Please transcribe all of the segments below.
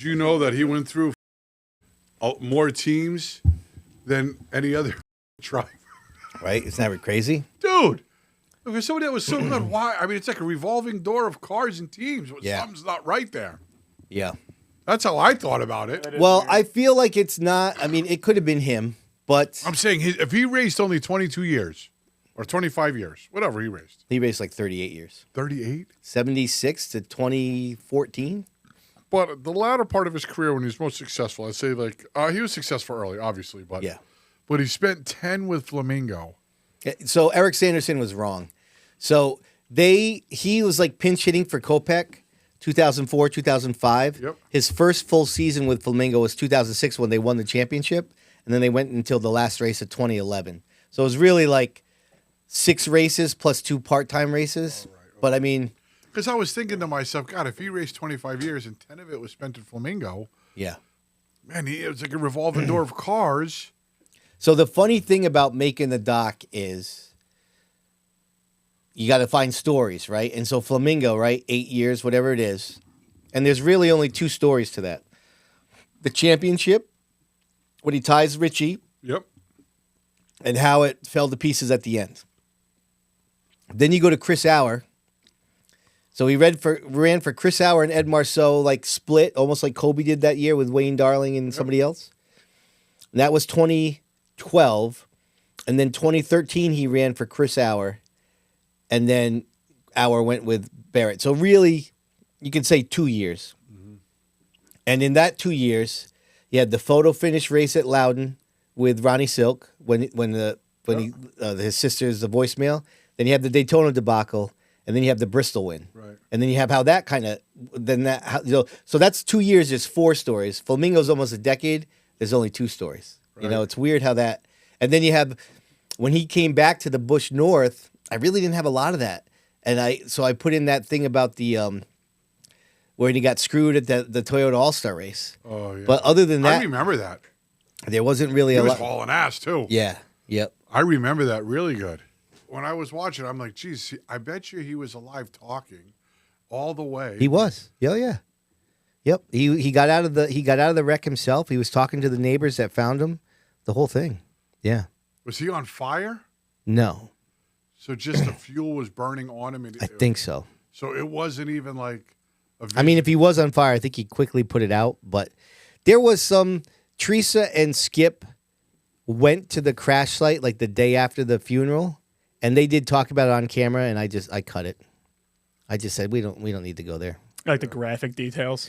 Did you know that he went through more teams than any other driver? Right? Isn't that crazy? Dude, if somebody that was so good, why? I mean, it's like a revolving door of cars and teams. Something's not right there. Yeah. That's how I thought about it. Well, weird. I feel like it's not. I mean, it could have been him, but I'm saying if he raced only 22 years or 25 years, whatever he raced. He raced like 38 years. 38? 76 to 2014. But the latter part of his career when he was most successful, I'd say like he was successful early, obviously, but But he spent 10 with Flamingo. So Eric Sanderson was wrong. So he was like pinch hitting for Kopech 2004, 2005. Yep. His first full season with Flamingo was 2006 when they won the championship, and then they went until the last race of 2011. So it was really like 6 races plus 2 part-time races. Oh, right. But I mean, because I was thinking to myself, God, if he raced 25 years and 10 of it was spent in Flamingo, man, it was like a revolving door of cars. So the funny thing about making the doc is you got to find stories, right? And so Flamingo, right, 8 years, whatever it is, and there's really only 2 stories to that. The championship, when he ties Richie, and how it fell to pieces at the end. Then you go to Chris Auer. So he ran for Chris Auer and Ed Marceau, like split, almost like Kobe did that year with Wayne Darling and somebody else. And that was 2012. And then 2013, he ran for Chris Auer. And then Auer went with Barrett. So really, you can say 2 years. Mm-hmm. And in that 2 years, you had the photo finish race at Loudon with Ronnie Silk when his sister's the voicemail. Then you have the Daytona debacle. And then you have the Bristol win. Right. And then you have how that kind of, so that's 2 years, there's 4 stories. Flamingo's almost a decade, there's only 2 stories. Right. You know, it's weird how that, and then you have, when he came back to the Busch North, I really didn't have a lot of that. And so I put in that thing about the, where he got screwed at the Toyota All-Star race. Oh, yeah. But other than that. I remember that. There wasn't really a lot. He was hauling ass, too. Yeah, yep. I remember that really good. When I was watching, I'm like, geez, I bet you he was alive talking all the way. He was. Yeah. Yep. He got out of the wreck himself. He was talking to the neighbors that found him. The whole thing. Yeah. Was he on fire? No. So just the fuel was burning on him? I think so. So it wasn't even like I mean, if he was on fire, I think he quickly put it out. But there was some, Teresa and Skip went to the crash site like the day after the funeral. And they did talk about it on camera, and I cut it. I just said we don't need to go there. Like the graphic details.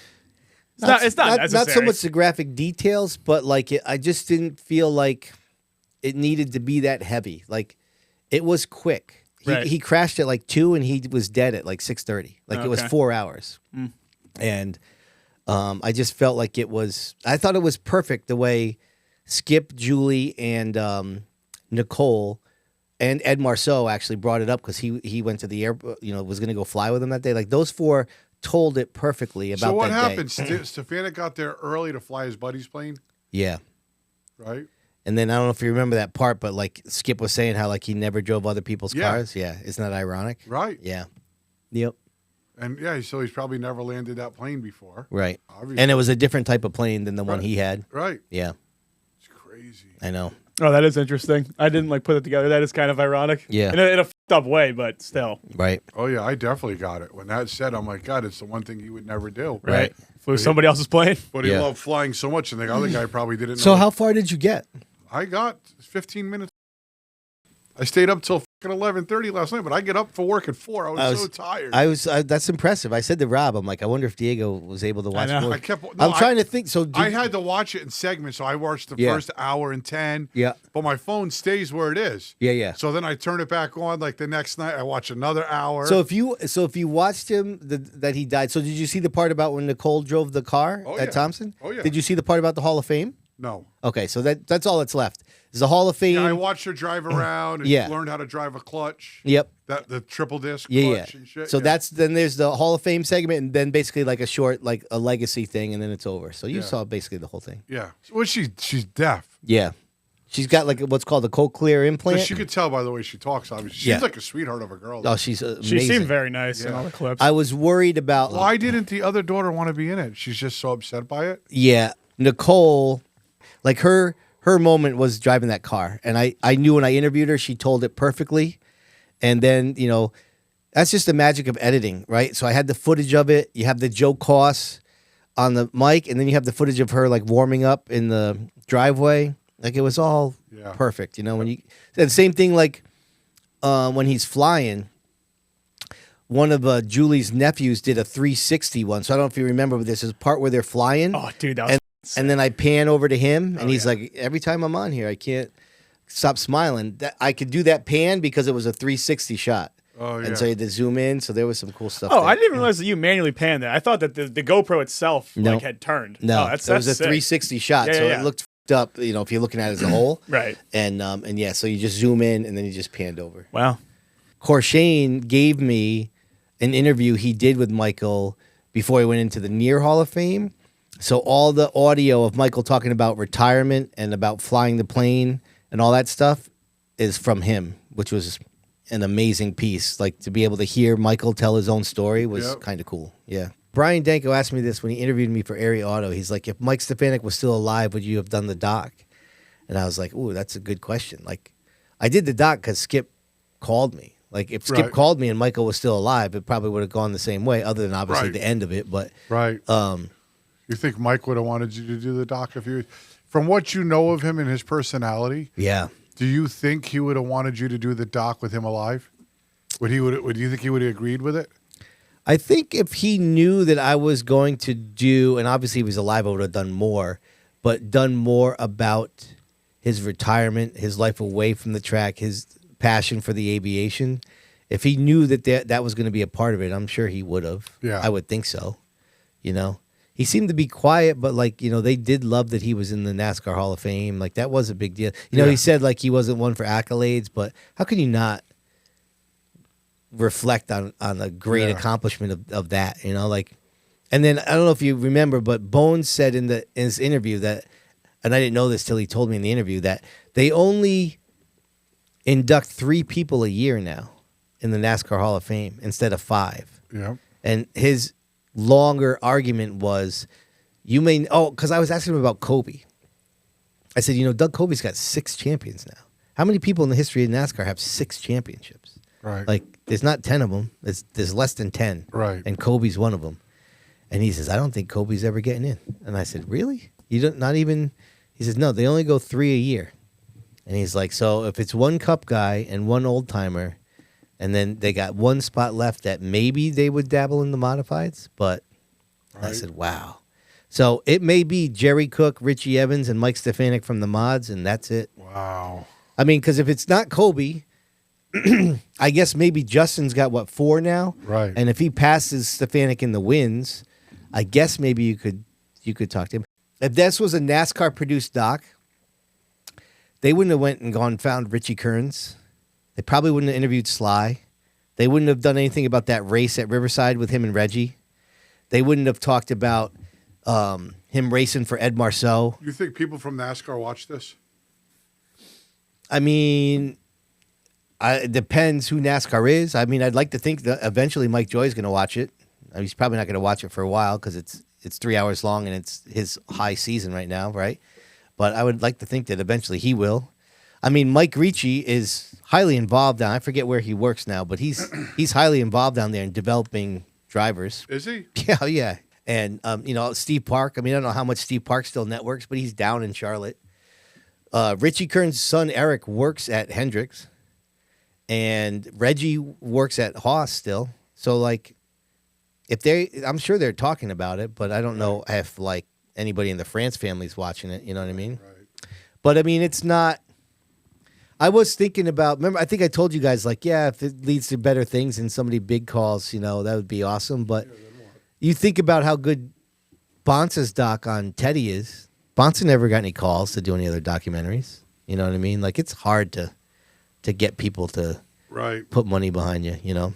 It's not necessary. Not so much the graphic details, but like I just didn't feel like it needed to be that heavy. Like it was quick. He crashed at like 2, and he was dead at like 6:30. Like it was 4 hours, and I just felt like it was. I thought it was perfect the way Skip, Julie, and Nicole. And Ed Marceau actually brought it up because he went to the airport, was going to go fly with him that day. Like those 4 told it perfectly about that day. So what happened? Stefanik got there early to fly his buddy's plane? Yeah. Right? And then I don't know if you remember that part, but like Skip was saying how like he never drove other people's cars. Yeah. Isn't that ironic? Right. Yeah. Yep. And so he's probably never landed that plane before. Right. Obviously. And it was a different type of plane than the one he had. Right. Yeah. It's crazy. I know. Oh, that is interesting. I didn't put it together. That is kind of ironic. Yeah. In a fucked up way, but still. Right. Oh, yeah, I definitely got it. When that said, I'm like, God, it's the one thing he would never do. Right. Flew somebody else's plane. But he loved flying so much, and the other guy probably didn't know. So how far did you get? I got 15 minutes. I stayed up till 11:30 last night, but I get up for work at 4. I was so tired. That's impressive. I said to Rob, I'm like, I wonder if Diego was able to watch more. I'm trying to think. So I had to watch it in segments, so I watched the first hour and 10. Yeah. But my phone stays where it is. Yeah. So then I turn it back on. Like the next night, I watch another hour. So if you watched him that he died. So did you see the part about when Nicole drove the car at Thompson? Oh yeah. Did you see the part about the Hall of Fame? No. Okay, so that's all that's left. Is the Hall of Fame. Yeah, I watched her drive around and learned how to drive a clutch. Yep. The triple disc clutch and shit. So then there's the Hall of Fame segment, and then basically like a short, like a legacy thing, and then it's over. So you saw basically the whole thing. Yeah. Well, she's deaf. Yeah. She's got like what's called a cochlear implant. You could tell by the way she talks. Obviously, she's like a sweetheart of a girl. Oh, she's amazing. She seemed very nice in all the clips. I was worried about why didn't the other daughter want to be in it? She's just so upset by it. Yeah, Nicole, like her moment was driving that car, and I knew when I interviewed her, she told it perfectly, and then that's just the magic of editing, right? So I had the footage of it. You have the Joe Koss on the mic, and then you have the footage of her like warming up in the driveway. Like it was all perfect, when you the same thing like when he's flying. One of Julie's nephews did a 360 one, so I don't know if you remember, but there's a part where they're flying. Oh, dude, that was and then I pan over to him, and he's like, every time I'm on here, I can't stop smiling. I could do that pan because it was a 360 shot. Oh, yeah. And so you had to zoom in, so there was some cool stuff. Oh, there. I didn't even realize that you manually panned that. I thought that the GoPro itself had turned. No, that's it was a sick. 360 shot, it looked f***ed up. If you're looking at it as a whole, right? And so you just zoom in, and then you just panned over. Wow. Corshane gave me an interview he did with Michael before he went into the Near Hall of Fame. So all the audio of Michael talking about retirement and about flying the plane and all that stuff is from him, which was an amazing piece. Like to be able to hear Michael tell his own story was kind of cool. Yeah. Brian Danko asked me this when he interviewed me for Area Auto. He's like, if Mike Stefanik was still alive, would you have done the doc? And I was like, ooh, that's a good question. Like I did the doc because Skip called me. Like if Skip called me and Michael was still alive, it probably would have gone the same way, other than obviously the end of it. But you think Mike would have wanted you to do the doc if you, from what you know of him and his personality? Yeah. Do you think he would have wanted you to do the doc with him alive? Would you think he would have agreed with it? I think if he knew that I was going to do, and obviously he was alive, I would have done more, but done more about his retirement, his life away from the track, his passion for the aviation. If he knew that was going to be a part of it, I'm sure he would have. Yeah. I would think so. He seemed to be quiet, but they did love that he was in the NASCAR Hall of Fame. Like that was a big deal. He said like he wasn't one for accolades, but how can you not reflect on a great accomplishment of that? And then I don't know if you remember, but Bones said in his interview that, and I didn't know this till he told me in the interview, that they only induct 3 people a year now in the NASCAR Hall of Fame instead of 5. Yeah. And his longer argument was, because I was asking him about Kobe. I said, Doug Kobe's got 6 champions now. How many people in the history of NASCAR have 6 championships? Right. Like, there's not 10 of them. There's less than 10. Right. And Kobe's one of them. And he says, I don't think Kobe's ever getting in. And I said, really? You don't, not even? He says, no, they only go 3 a year. And he's like, so if it's 1 Cup guy and 1 old timer, and then they got 1 spot left that maybe they would dabble in the modifieds, but I said, wow. So it may be Jerry Cook, Richie Evans, and Mike Stefanik from the mods, and that's it. Wow. I mean, because if it's not Kobe, I guess maybe Justin's got, 4 now? Right. And if he passes Stefanik in the wins, I guess maybe you could talk to him. If this was a NASCAR-produced doc, they wouldn't have went and found Richie Kearns. They probably wouldn't have interviewed Sly. They wouldn't have done anything about that race at Riverside with him and Reggie. They wouldn't have talked about him racing for Ed Marceau. You think people from NASCAR watch this? I mean, it depends who NASCAR is. I mean, I'd like to think that eventually Mike Joy's going to watch it. He's probably not going to watch it for a while because it's 3 hours long and it's his high season right now, right? But I would like to think that eventually he will. I mean, Mike Ricci is highly involved down. I forget where he works now, but he's highly involved down there in developing drivers. Is he? Yeah, yeah. And Steve Park. I mean, I don't know how much Steve Park still networks, but he's down in Charlotte. Richie Kern's son Eric works at Hendricks, and Reggie works at Haas still. So like, I'm sure they're talking about it, but I don't know if like anybody in the France family's watching it. You know what I mean? Right. But I mean, it's not. I was thinking about. Remember, I think I told you guys like, yeah, if it leads to better things and somebody big calls, that would be awesome. But you think about how good Bonsa's doc on Teddy is. Bonsa never got any calls to do any other documentaries. You know what I mean? Like it's hard to get people to put money behind you.